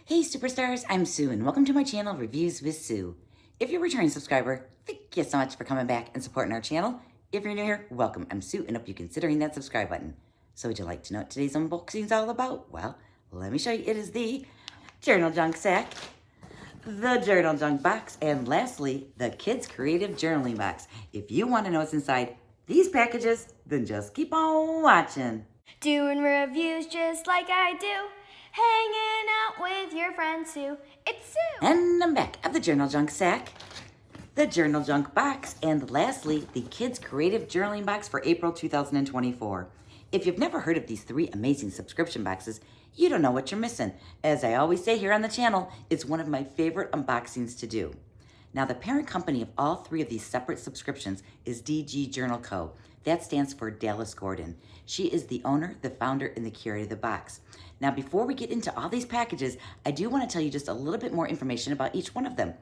Hey superstars, I'm Sue and welcome to my channel, Reviews with Sue. If you're a returning subscriber, thank you so much for coming back and supporting our channel. If you're new here, welcome. I'm Sue and hope you're considering that subscribe button. So would you like to know what today's unboxing is all about? Well, let me show you. It is the Journal Junk Sack, the Journal Junk Box, and lastly, the Kids Creative Journaling Box. If you want to know what's inside these packages, then just keep on watching. Doing reviews just like I do. Hanging out with your friend Sue. It's Sue. And I'm back at the Journal Junk Sack, the Journal Junk Box, and lastly, the Kids Creative Journaling Box for April 2024. If you've never heard of these three amazing subscription boxes, you don't know what you're missing. As I always say here on the channel, it's one of my favorite unboxings to do. Now, the parent company of all three of these separate subscriptions is dgjournalco. That stands for Dallas Gordon. She is the owner, the founder, and the curator of the box. Now, before we get into all these packages, I do want to tell you just a little bit more information about each one of them.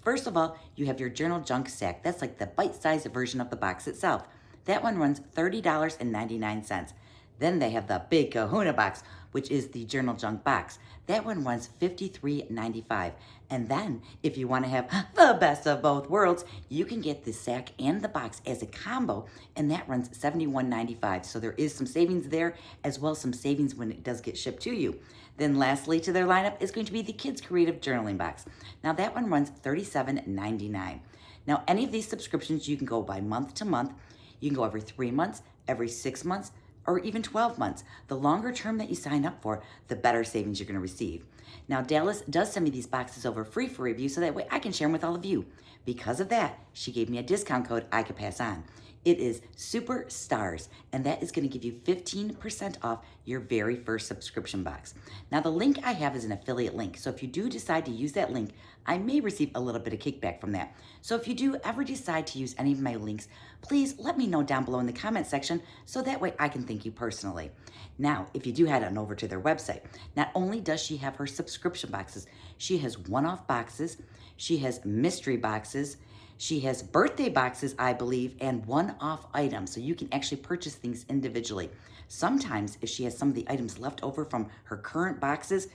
First of all, you have your Journal Junk Sack. That's like the bite-sized version of the box itself. That one runs $30.99. Then they have the Big Kahuna box, which is the Journal Junk Box. That one runs $53.95. And then, if you want to have the best of both worlds, you can get the sack and the box as a combo, and that runs $71.95. So there is some savings there, as well as some savings when it does get shipped to you. Then lastly to their lineup is going to be the Kids Creative Journaling Box. Now that one runs $37.99. Now any of these subscriptions you can go by month to month. You can go every 3 months, every 6 months, or even 12 months. The longer term that you sign up for, the better savings you're going to receive. Now, Dallas does send me these boxes over free for review so that way I can share them with all of you. Because of that, she gave me a discount code I could pass on. It is SUPERSTARS, and that is going to give you 15% off your very first subscription box. Now, the link I have is an affiliate link, so if you do decide to use that link, I may receive a little bit of kickback from that. So if you do ever decide to use any of my links, please let me know down below in the comment section so that way I can thank you personally. Now, if you do head on over to their website, not only does she have her subscription boxes, she has one-off boxes, she has mystery boxes, she has birthday boxes, I believe, and one-off items, so you can actually purchase things individually. Sometimes, if she has some of the items left over from her current boxes,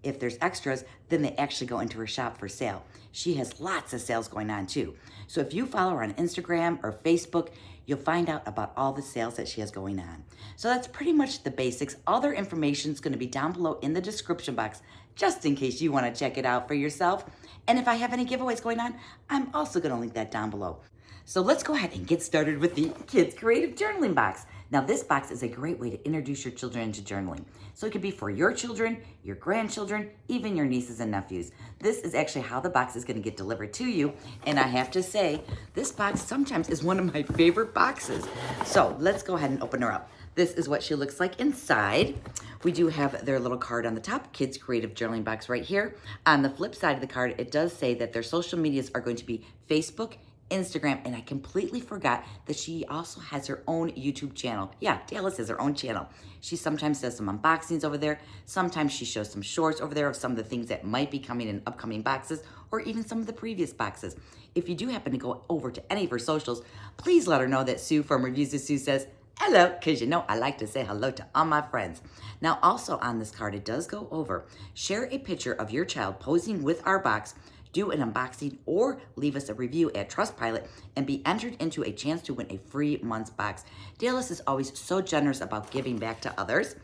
if there's extras, then they actually go into her shop for sale. She has lots of sales going on too. So if you follow her on Instagram or Facebook, you'll find out about all the sales that she has going on. So that's pretty much the basics. All their information is going to be down below in the description box, just in case you want to check it out for yourself. And if I have any giveaways going on, I'm also going to link that down below. So let's go ahead and get started with the Kids Creative Journaling Box. Now this box is a great way to introduce your children into journaling. So it could be for your children, your grandchildren, even your nieces and nephews. This is actually how the box is going to get delivered to you. And I have to say, this box sometimes is one of my favorite boxes. So let's go ahead and open her up. This is what she looks like inside. We do have their little card on the top, Kids Creative Journaling Box right here. On the flip side of the card, it does say that their social medias are going to be Facebook, Instagram, and I completely forgot that she also has her own YouTube channel. Yeah, Dallas has her own channel. She sometimes does some unboxings over there. Sometimes she shows some shorts over there of some of the things that might be coming in upcoming boxes or even some of the previous boxes. If you do happen to go over to any of her socials, please let her know that Sue from Reviews with Sue says hello, because you know I like to say hello to all my friends. Now also on this card, it does go over, share a picture of your child posing with our box, do an unboxing, or leave us a review at Trustpilot and be entered into a chance to win a free month's box. Dallas is always so generous about giving back to others.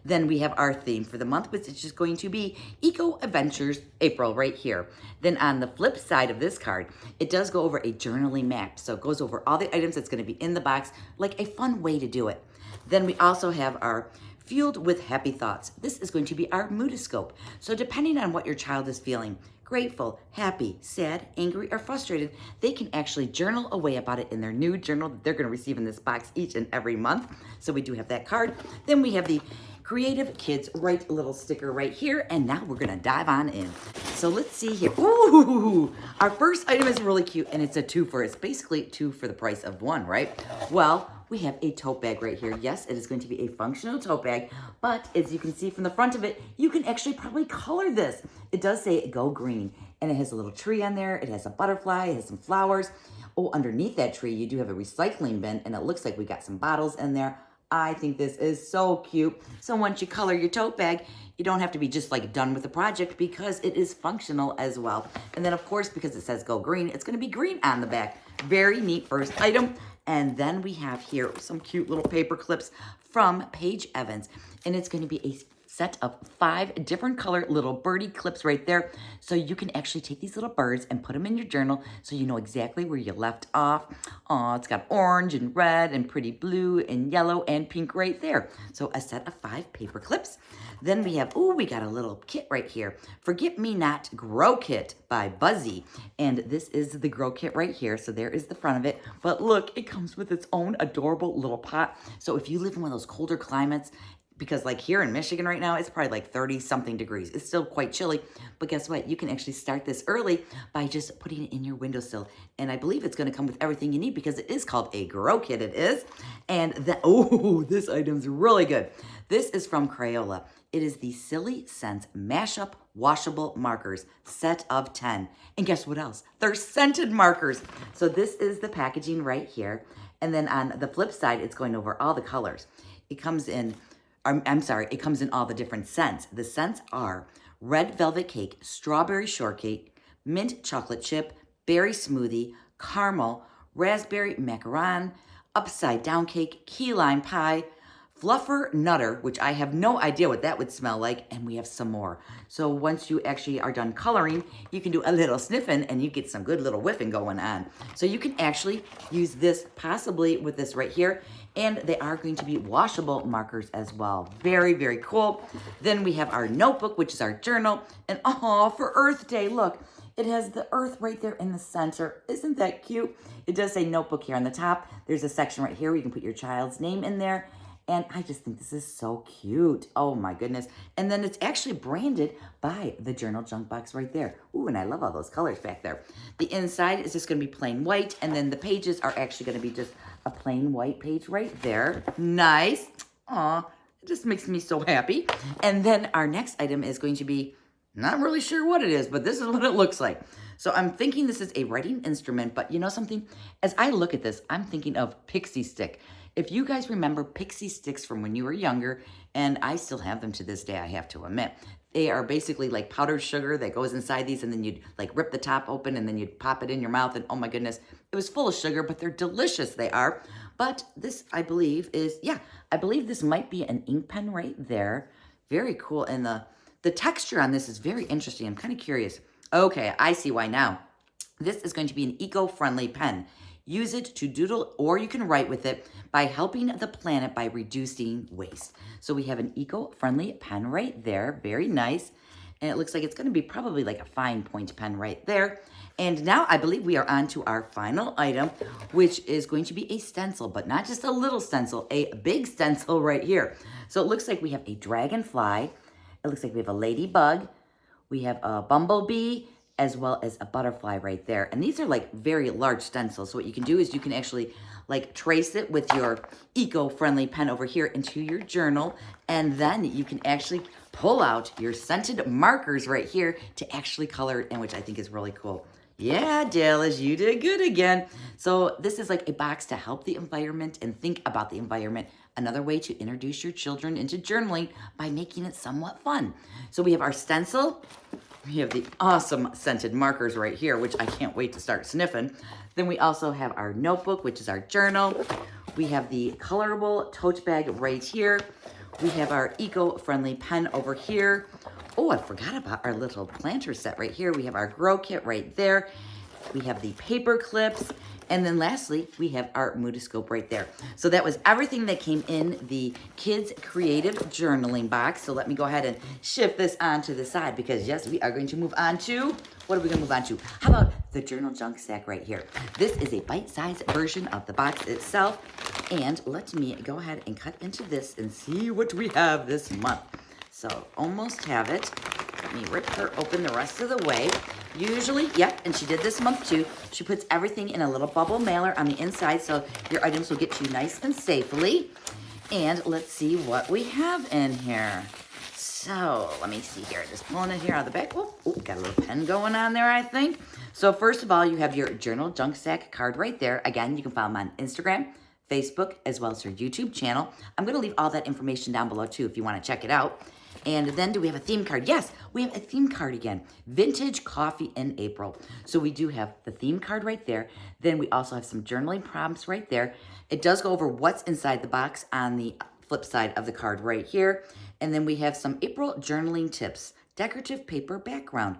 Then we have our theme for the month, which is just going to be Eco Adventures April right here. Then on the flip side of this card, it does go over a journaling map. So it goes over all the items that's going to be in the box, like a fun way to do it. Then we also have our Fueled with Happy Thoughts. This is going to be our moodoscope. So depending on what your child is feeling, grateful, happy, sad, angry, or frustrated, they can actually journal away about it in their new journal that they're going to receive in this box each and every month. So we do have that card. Then we have the Creative Kids Write little sticker right here, and now we're going to dive on in. So let's see here. Ooh, our first item is really cute, and it's a twofer. It's basically 2 for the price of 1, right? Well, we have a tote bag right here. Yes, it is going to be a functional tote bag, but as you can see from the front of it, you can actually probably color this. It does say go green, and it has a little tree on there. It has a butterfly, it has some flowers. Oh, underneath that tree, you do have a recycling bin, and it looks like we got some bottles in there. I think this is so cute. So once you color your tote bag, you don't have to be just like done with the project because it is functional as well. And then of course, because it says go green, it's gonna be green on the back. Very neat first item. And then we have here some cute little paper clips from Paige Evans. And it's gonna be a set of 5 different color little birdie clips right there. So you can actually take these little birds and put them in your journal so you know exactly where you left off. Oh, it's got orange and red and pretty blue and yellow and pink right there. So a set of 5 paper clips. Then we have, we got a little kit right here. Forget Me Not Grow Kit by Buzzy. And this is the grow kit right here. So there is the front of it. But look, it comes with its own adorable little pot. So if you live in one of those colder climates, because like here in Michigan right now, it's probably like 30 something degrees. It's still quite chilly, but guess what? You can actually start this early by just putting it in your windowsill. And I believe it's gonna come with everything you need because it is called a grow kit, it is. And this item's really good. This is from Crayola. It is the Silly Scents Mashup Washable Markers, set of 10. And guess what else? They're scented markers. So this is the packaging right here. And then on the flip side, it's going over all the colors. It comes in it comes in all the different scents. The scents are red velvet cake, strawberry shortcake, mint chocolate chip, berry smoothie, caramel, raspberry macaron, upside down cake, key lime pie, fluffer nutter, which I have no idea what that would smell like, and we have some more. So once you actually are done coloring, you can do a little sniffing and you get some good little whiffing going on. So you can actually use this possibly with this right here, and they are going to be washable markers as well. Very, very cool. Then we have our notebook, which is our journal, and for Earth Day, look, it has the earth right there in the center. Isn't that cute? It does say notebook here on the top. There's a section right here where you can put your child's name in there. And I just think this is so cute. Oh my goodness. And then it's actually branded by the Journal Junk Box right there. Ooh, and I love all those colors back there. The inside is just gonna be plain white, and then the pages are actually gonna be just a plain white page right there. Nice. Aw, it just makes me so happy. And then our next item is going to be, not really sure what it is, but this is what it looks like. So I'm thinking this is a writing instrument, but you know something? As I look at this, I'm thinking of pixie stick. If you guys remember pixie sticks from when you were younger, and I still have them to this day, I have to admit, they are basically like powdered sugar that goes inside these, and then you'd like rip the top open and then you'd pop it in your mouth, and oh my goodness, it was full of sugar, but they're delicious, they are. But this, I believe, is, I believe this might be an ink pen right there. Very cool, and the texture on this is very interesting. I'm kind of curious. Okay, I see why now. This is going to be an eco-friendly pen. Use it to doodle, or you can write with it by helping the planet by reducing waste. So we have an eco-friendly pen right there. Very nice. And it looks like it's going to be probably like a fine point pen right there. And now I believe we are on to our final item, which is going to be a stencil, but not just a little stencil, a big stencil right here. So it looks like we have a dragonfly. It looks like we have a ladybug. We have a bumblebee, as well as a butterfly right there. And these are like very large stencils. So what you can do is you can actually like trace it with your eco-friendly pen over here into your journal. And then you can actually pull out your scented markers right here to actually color it in, which I think is really cool. Yeah, Dallas, you did good again. So this is like a box to help the environment and think about the environment. Another way to introduce your children into journaling by making it somewhat fun. So we have our stencil. We have the awesome scented markers right here, which I can't wait to start sniffing. Then we also have our notebook, which is our journal. We have the colorable tote bag right here. We have our eco-friendly pen over here. Oh, I forgot about our little planter set right here. We have our grow kit right there. We have the paper clips. And then lastly, we have our Moodiscope right there. So that was everything that came in the Kids Creative Journaling box. So let me go ahead and shift this onto the side because yes, we are going to move on to, what are we gonna move on to? How about the Journal Junk Sack right here? This is a bite-sized version of the box itself. And let me go ahead and cut into this and see what we have this month. So almost have it. Let me rip her open the rest of the way. Usually, yep, and she did this month too. She puts everything in a little bubble mailer on the inside so your items will get to you nice and safely. And let's see what we have in here. So let me see here. Just pulling it here out of the back. Oh, got a little pen going on there, I think. So first of all, you have your Journal Junk Sack card right there. Again, you can follow them on Instagram, Facebook, as well as her YouTube channel. I'm going to leave all that information down below too if you want to check it out. And then do we have a theme card? Yes, we have a theme card again. Vintage Coffee in April. So we do have the theme card right there. Then we also have some journaling prompts right there. It does go over what's inside the box on the flip side of the card right here. And then we have some April journaling tips. Decorative paper background.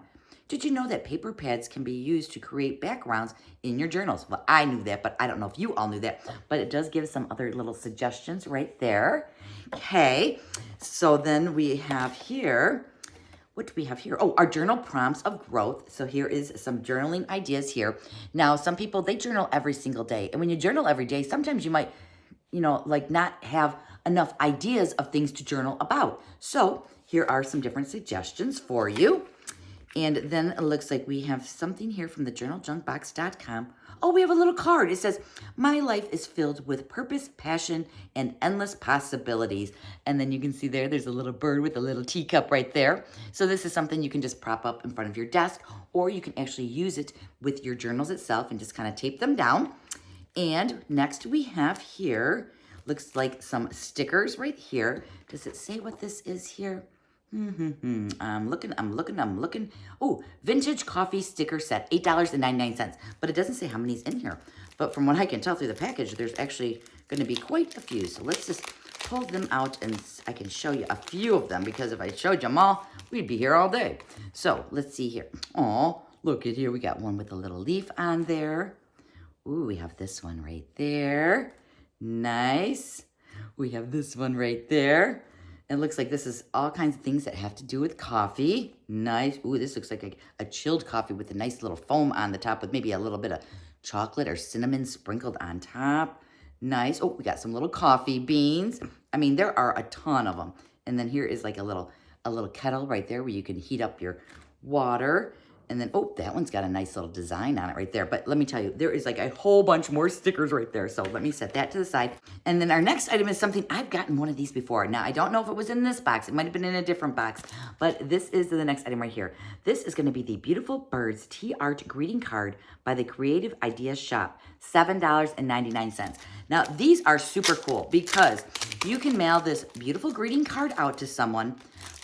Did you know that paper pads can be used to create backgrounds in your journals? Well, I knew that, but I don't know if you all knew that. But it does give some other little suggestions right there. Okay, so then we have here, what do we have here? Oh, our journal prompts of growth. So here is some journaling ideas here. Now, some people, they journal every single day. And when you journal every day, sometimes you might, like not have enough ideas of things to journal about. So here are some different suggestions for you. And then it looks like we have something here from the journaljunkbox.com. Oh, we have a little card. It says, my life is filled with purpose, passion, and endless possibilities. And then you can see there's a little bird with a little teacup right there. So this is something you can just prop up in front of your desk, or you can actually use it with your journals itself and just kind of tape them down. And next we have here, looks like some stickers right here. Does it say what this is here? I'm looking. Oh, vintage coffee sticker set, $8.99. But it doesn't say how many's in here. But from what I can tell through the package, there's actually going to be quite a few. So let's just pull them out and I can show you a few of them, because if I showed you them all, we'd be here all day. So let's see here. Oh, look at here. We got one with a little leaf on there. Ooh, we have this one right there. Nice. We have this one right there. It looks like this is all kinds of things that have to do with coffee. Nice. Ooh, this looks like a chilled coffee with a nice little foam on the top with maybe a little bit of chocolate or cinnamon sprinkled on top. Nice. Oh, we got some little coffee beans. I mean, there are a ton of them. And then here is like a little kettle right there where you can heat up your water. And then, oh, that one's got a nice little design on it right there. But let me tell you, there is like a whole bunch more stickers right there. So let me set that to the side. And then our next item is something I've gotten one of these before. Now, I don't know if it was in this box. It might have been in a different box. But this is the next item right here. This is going to be the Beautiful Birds Tea Art Greeting Card by the Creative Ideas Shop. $7.99. Now, these are super cool because you can mail this beautiful greeting card out to someone,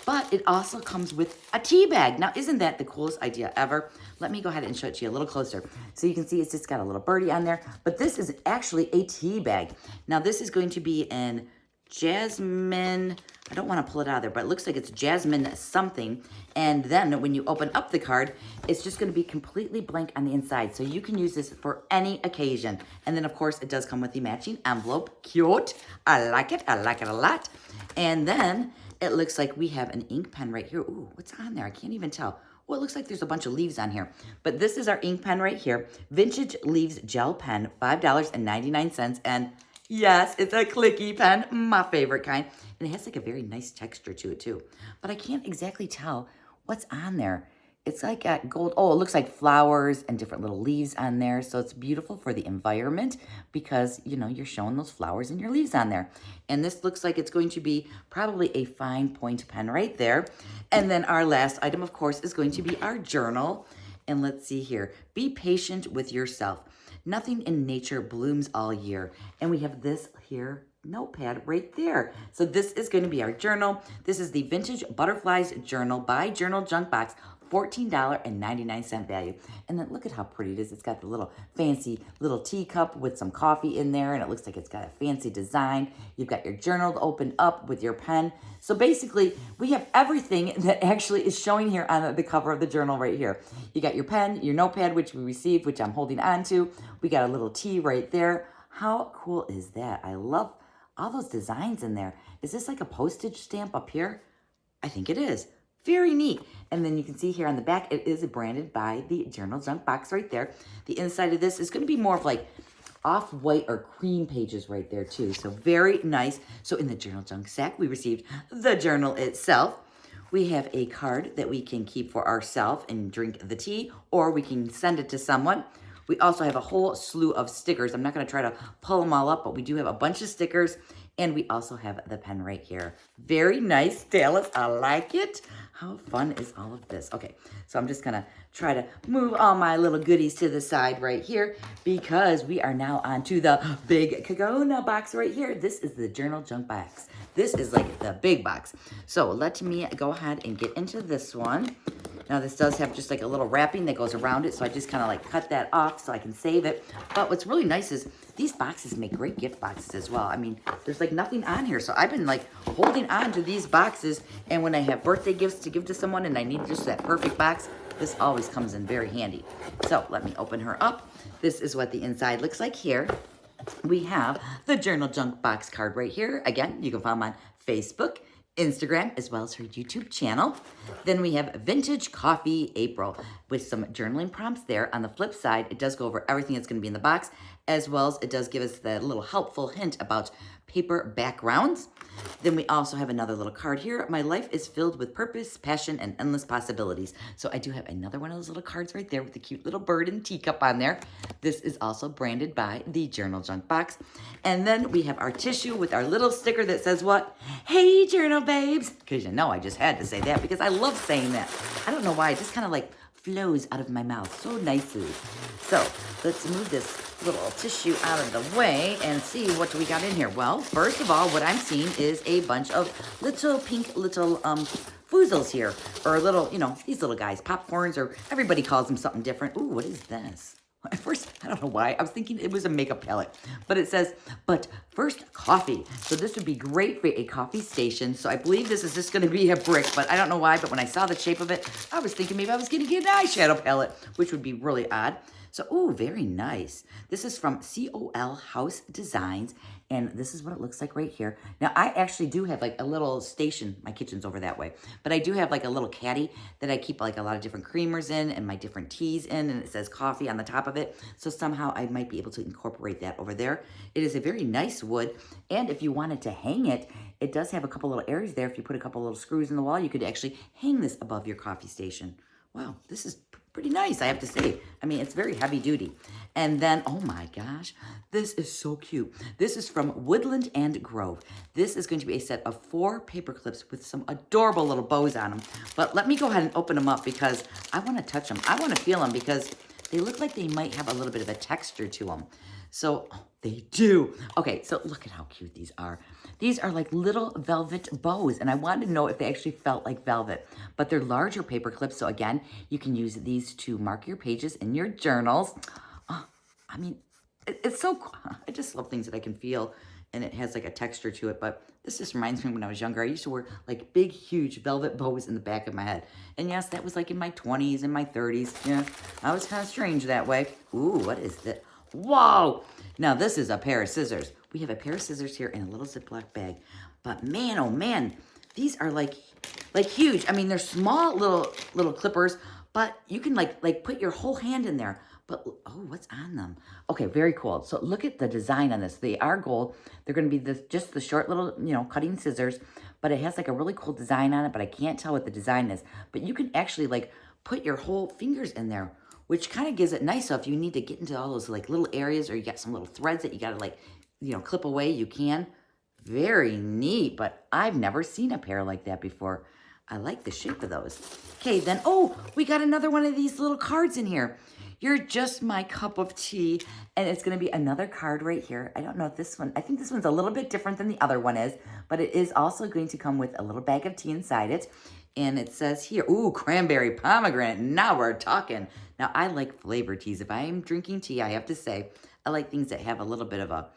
but it also comes with a tea bag. Now, isn't that the coolest idea ever? Let me go ahead and show it to you a little closer. So you can see it's just got a little birdie on there, but this is actually a tea bag. Now, this is going to be in jasmine. I don't want to pull it out of there, but it looks like it's jasmine something. And then when you open up the card, it's just going to be completely blank on the inside. So you can use this for any occasion. And then, of course, it does come with the matching envelope. Cute. I like it. I like it a lot. And then it looks like we have an ink pen right here. Ooh, what's on there? I can't even tell. Well, it looks like there's a bunch of leaves on here. But this is our ink pen right here. Vintage Leaves Gel Pen, $5.99. And yes, it's a clicky pen, my favorite kind. And it has like a very nice texture to it too. But I can't exactly tell what's on there. It's like gold. Oh, it looks like flowers and different little leaves on there. So it's beautiful for the environment because, you're showing those flowers and your leaves on there. And this looks like it's going to be probably a fine point pen right there. And then our last item, of course, is going to be our journal. And let's see here. Be patient with yourself. Nothing in nature blooms all year. And we have this here notepad right there. So this is going to be our journal. This is the Vintage Butterflies Journal by Journaljunkbox. $14.99 value. And then look at how pretty it is. It's got the little fancy little teacup with some coffee in there, and it looks like it's got a fancy design. You've got your journal to open up with your pen. So basically, we have everything that actually is showing here on the cover of the journal right here. You got your pen, your notepad, which we received, which I'm holding on to. We got a little tea right there. How cool is that? I love all those designs in there. Is this like a postage stamp up here? I think it is. Very neat. And then you can see here on the back, it is branded by the Journal Junk Box right there. The inside of this is going to be more of like off-white or cream pages right there too. So very nice. So in the Journal Junk Sack, we received the journal itself. We have a card that we can keep for ourselves and drink the tea, or we can send it to someone. We also have a whole slew of stickers. I'm not going to try to pull them all up, but we do have a bunch of stickers. And we also have the pen right here. Very nice, Dallas. I like it. How fun is all of this? Okay, so I'm just gonna try to move all my little goodies to the side right here because we are now onto the big Kagona box right here. This is the Journal Junk box. This is like the big box. So let me go ahead and get into this one. Now this does have just like a little wrapping that goes around it, so I just kind of like cut that off so I can save it. But what's really nice is these boxes make great gift boxes as well. I mean, there's like nothing on here, so I've been like holding on to these boxes, and when I have birthday gifts to give to someone and I need just that perfect box, this always comes in very handy. So let me open her up. This is what the inside looks like here. We have the Journal Junk Box card right here. Again, you can find them on Facebook, Instagram, as well as her YouTube channel. Then we have Vintage Coffee April with some journaling prompts there. On the flip side, it does go over everything that's going to be in the box, as well as it does give us the little helpful hint about paper backgrounds. Then we also have another little card here. My life is filled with purpose, passion, and endless possibilities. So I do have another one of those little cards right there with the cute little bird and teacup on there. This is also branded by the Journal Junk Box. And then we have our tissue with our little sticker that says what? Hey, journal babes. Because you know I just had to say that because I love saying that. I don't know why. It just kind of like flows out of my mouth so nicely. So let's move this little tissue out of the way and see what we got in here. Well, first of all, what I'm seeing is a bunch of little pink little foozles here, or little, you know, these little guys, popcorns, or everybody calls them something different. Ooh, what is this? At first, I don't know why, I was thinking it was a makeup palette, but it says, but first coffee. So this would be great for a coffee station. So I believe this is just going to be a brick, but I don't know why, but when I saw the shape of it, I was thinking maybe I was going to get an eyeshadow palette, which would be really odd. So, ooh, very nice. This is from COL House Designs, and this is what it looks like right here. Now, I actually do have like a little station. My kitchen's over that way. But I do have like a little caddy that I keep like a lot of different creamers in and my different teas in, and it says coffee on the top of it. So somehow I might be able to incorporate that over there. It is a very nice wood, and if you wanted to hang it, it does have a couple little areas there. If you put a couple little screws in the wall, you could actually hang this above your coffee station. Wow, this is pretty nice, I have to say. I mean, it's very heavy duty. And then, oh my gosh, this is so cute. This is from Woodland and Grove. This is going to be a set of 4 paper clips with some adorable little bows on them. But let me go ahead and open them up because I want to touch them. I want to feel them because they look like they might have a little bit of a texture to them. So, oh, they do. Okay, so look at how cute these are. These are like little velvet bows, and I wanted to know if they actually felt like velvet. But they're larger paper clips, so again, you can use these to mark your pages in your journals. Oh, I mean, it's so cool. I just love things that I can feel, and it has like a texture to it. But this just reminds me when I was younger. I used to wear like big, huge velvet bows in the back of my head. And yes, that was like in my 20s and my 30s. Yeah, I was kind of strange that way. Ooh, what is that? Whoa! Now this is a pair of scissors. We have a pair of scissors here in a little Ziploc bag. But man, oh man, these are like huge. I mean, they're small little clippers, but you can like put your whole hand in there. But oh, what's on them? Okay, very cool. So look at the design on this. They are gold. They're going to be just the short little, you know, cutting scissors, but it has like a really cool design on it, but I can't tell what the design is. But you can actually like put your whole fingers in there, which kind of gives it nice. So if you need to get into all those like little areas, or you got some little threads that you got to like, you know, clip away, you can. Very neat, but I've never seen a pair like that before. I like the shape of those. Okay, then, oh, we got another one of these little cards in here. You're just my cup of tea, and it's going to be another card right here. I don't know if this one, I think this one's a little bit different than the other one is, but it is also going to come with a little bag of tea inside it. And it says here, ooh, cranberry pomegranate. Now we're talking. Now, I like flavored teas. If I am drinking tea, I have to say, I like things that have a little bit of a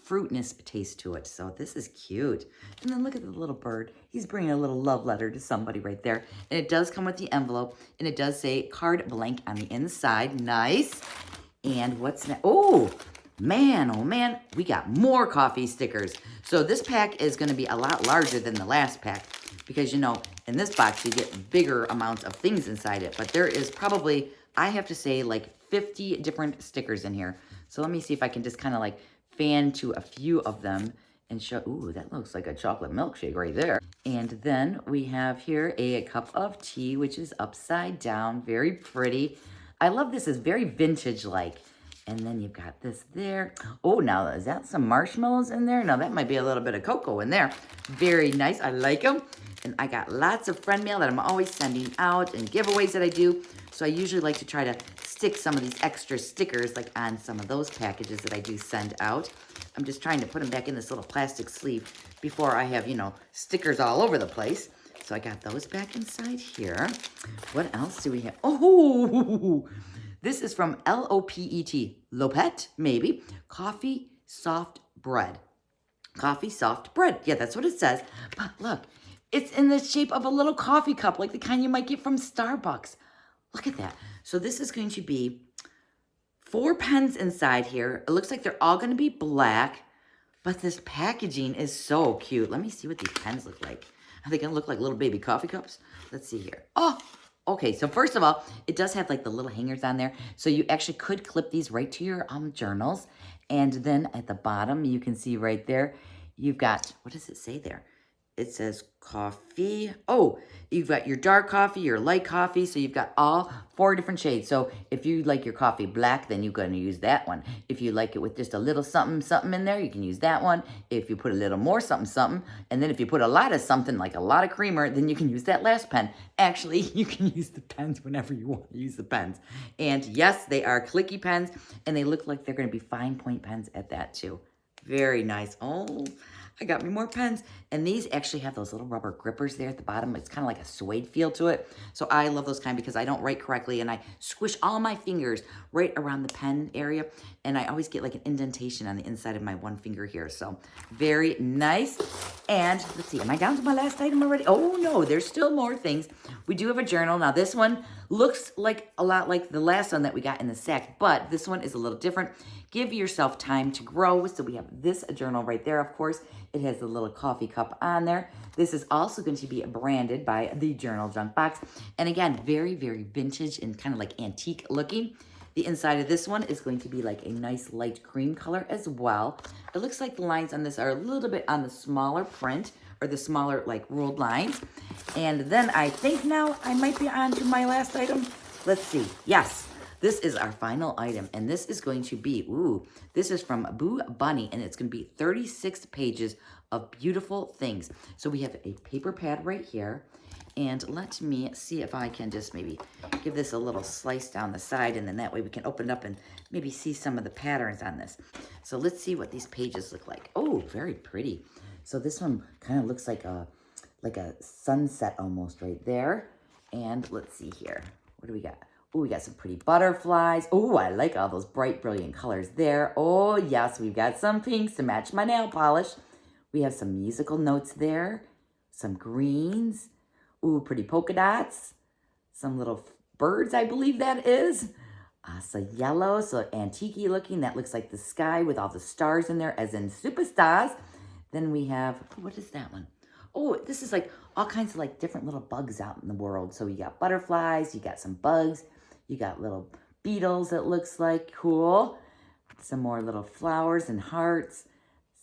fruitness taste to it. So this is cute. And then look at the little bird. He's bringing a little love letter to somebody right there. And it does come with the envelope. And it does say card blank on the inside. Nice. And what's next? Oh man, we got more coffee stickers. So this pack is going to be a lot larger than the last pack. Because, you know, in this box, you get bigger amounts of things inside it. But there is probably, I have to say, like 50 different stickers in here. So let me see if I can just kind of like fan to a few of them and show. Ooh, that looks like a chocolate milkshake right there. And then we have here a cup of tea, which is upside down. Very pretty. I love this. It's very vintage-like. And then you've got this there. Oh, now is that some marshmallows in there? Now that might be a little bit of cocoa in there. Very nice. I like them. And I got lots of friend mail that I'm always sending out and giveaways that I do. So I usually like to try to stick some of these extra stickers like on some of those packages that I do send out. I'm just trying to put them back in this little plastic sleeve before I have, you know, stickers all over the place. So I got those back inside here. What else do we have? Oh, this is from Lopet, Lopet, maybe. Coffee soft bread. Coffee soft bread. Yeah, that's what it says. But look, it's in the shape of a little coffee cup, like the kind you might get from Starbucks. Look at that. So this is going to be 4 pens inside here. It looks like they're all going to be black, but this packaging is so cute. Let me see what these pens look like. Are they going to look like little baby coffee cups? Let's see here. Oh, okay. So first of all, it does have like the little hangers on there. So you actually could clip these right to your journals. And then at the bottom, you can see right there, you've got, what does it say there? It says coffee. Oh, you've got your dark coffee, your light coffee. So you've got all 4 different shades. So if you like your coffee black, then you're going to use that one. If you like it with just a little something, something in there, you can use that one. If you put a little more something, something, and then if you put a lot of something, like a lot of creamer, then you can use that last pen. Actually, you can use the pens whenever you want to use the pens. And yes, they are clicky pens, and they look like they're going to be fine point pens at that too. Very nice. Oh, I got me more pens. And these actually have those little rubber grippers there at the bottom. It's kind of like a suede feel to it. So I love those kind because I don't write correctly and I squish all my fingers right around the pen area. And I always get like an indentation on the inside of my one finger here. So very nice. And let's see, am I down to my last item already? Oh no, there's still more things. We do have a journal. Now this one looks like a lot like the last one that we got in the sack, but this one is a little different. Give yourself time to grow. So we have this journal right there, of course. It has a little coffee cup on there. This is also going to be branded by the Journal Junk Box. And again, very, very vintage and kind of like antique looking. The inside of this one is going to be like a nice light cream color as well. It looks like the lines on this are a little bit on the smaller print or the smaller like ruled lines. And then I think now I might be on to my last item. Let's see. Yes. This is our final item, and this is going to be, this is from Boo Bunny, and it's going to be 36 pages of beautiful things. So we have a paper pad right here, and let me see if I can just maybe give this a little slice down the side, and then that way we can open it up and maybe see some of the patterns on this. So let's see what these pages look like. Oh, very pretty. So this one kind of looks like a sunset almost right there. And let's see here. What do we got? Oh, we got some pretty butterflies. Oh, I like all those bright, brilliant colors there. Oh, yes, we've got some pinks to match my nail polish. We have some musical notes there. Some greens. Ooh, pretty polka dots. Some little birds, I believe that is. So yellow, so antique-y looking. That looks like the sky with all the stars in there, as in superstars. Then we have, what is that one? Oh, this is like all kinds of like different little bugs out in the world. So you got butterflies, you got some bugs. You got little beetles, it looks like. Cool. Some more little flowers and hearts.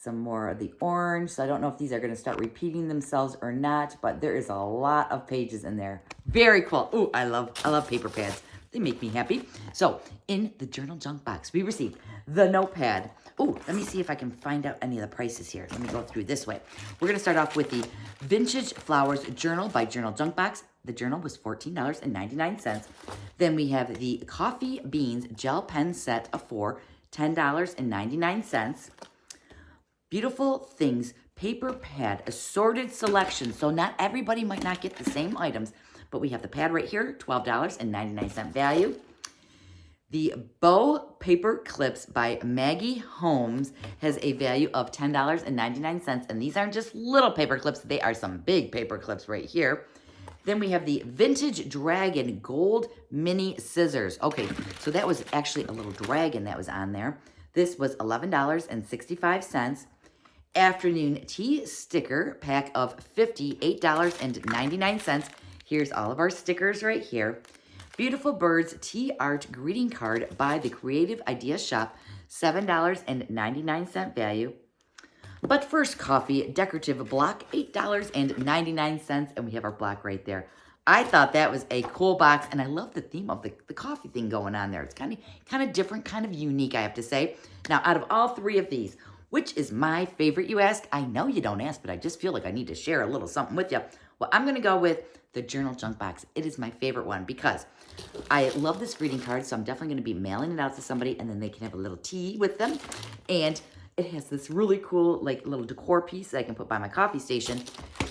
Some more of the orange. So I don't know if these are going to start repeating themselves or not, but there is a lot of pages in there. Very cool. Ooh, I love paper pads. They make me happy. So in the Journal Junk Box, we received the notepad. Oh, let me see if I can find out any of the prices here. Let me go through this way. We're going to start off with the Vintage Flowers Journal by Journal Junk Box. The journal was $14.99. Then we have the Coffee Beans Gel Pen Set for $10.99. Beautiful Things Paper Pad Assorted Selection. So not everybody might not get the same items, but we have the pad right here, $12.99 value. The Bow Paper Clips by Maggie Holmes has a value of $10.99. And these aren't just little paper clips. They are some big paper clips right here. Then we have the Vintage Dragon Gold Mini Scissors. Okay, so that was actually a little dragon that was on there. This was $11.65. Afternoon Tea Sticker Pack of 50, $8.99. Here's all of our stickers right here. Beautiful Birds Tea Art Greeting Card by the Creative Idea Shop, $7.99 value. But First Coffee Decorative Block, $8.99, and we have our block right there. I thought that was a cool box, and I love the theme of the coffee thing going on there. It's kind of different, kind of unique, I have to say. Now, out of all 3 of these, which is my favorite, you ask? I know you don't ask, but I just feel like I need to share a little something with you. Well, I'm going to go with the Journal Junk Box. It is my favorite one because I love this greeting card, so I'm definitely going to be mailing it out to somebody, and then they can have a little tea with them. And it has this really cool, like, little decor piece that I can put by my coffee station.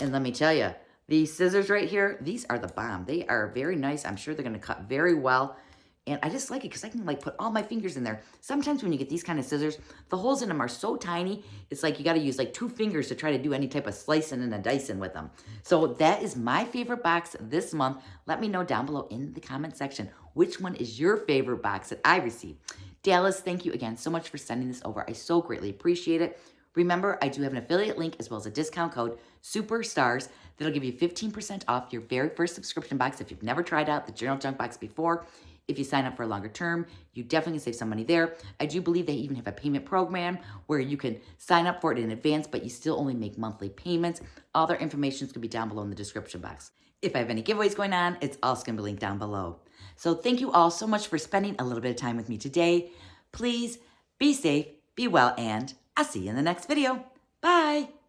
And let me tell you, these scissors right here, these are the bomb. They are very nice. I'm sure they're going to cut very well. And I just like it because I can, like, put all my fingers in there. Sometimes when you get these kind of scissors, the holes in them are so tiny, it's like you got to use like 2 fingers to try to do any type of slicing and a dicing with them. So that is my favorite box this month. Let me know down below in the comment section which one is your favorite box that I received. Dallas, thank you again so much for sending this over. I so greatly appreciate it. Remember, I do have an affiliate link as well as a discount code, SUPERSTARS, that'll give you 15% off your very first subscription box if you've never tried out the Journal Junk Box before. If you sign up for a longer term, you definitely can save some money there. I do believe they even have a payment program where you can sign up for it in advance, but you still only make monthly payments. All their information is going to be down below in the description box. If I have any giveaways going on, it's also going to be linked down below. So thank you all so much for spending a little bit of time with me today. Please be safe, be well, and I'll see you in the next video. Bye.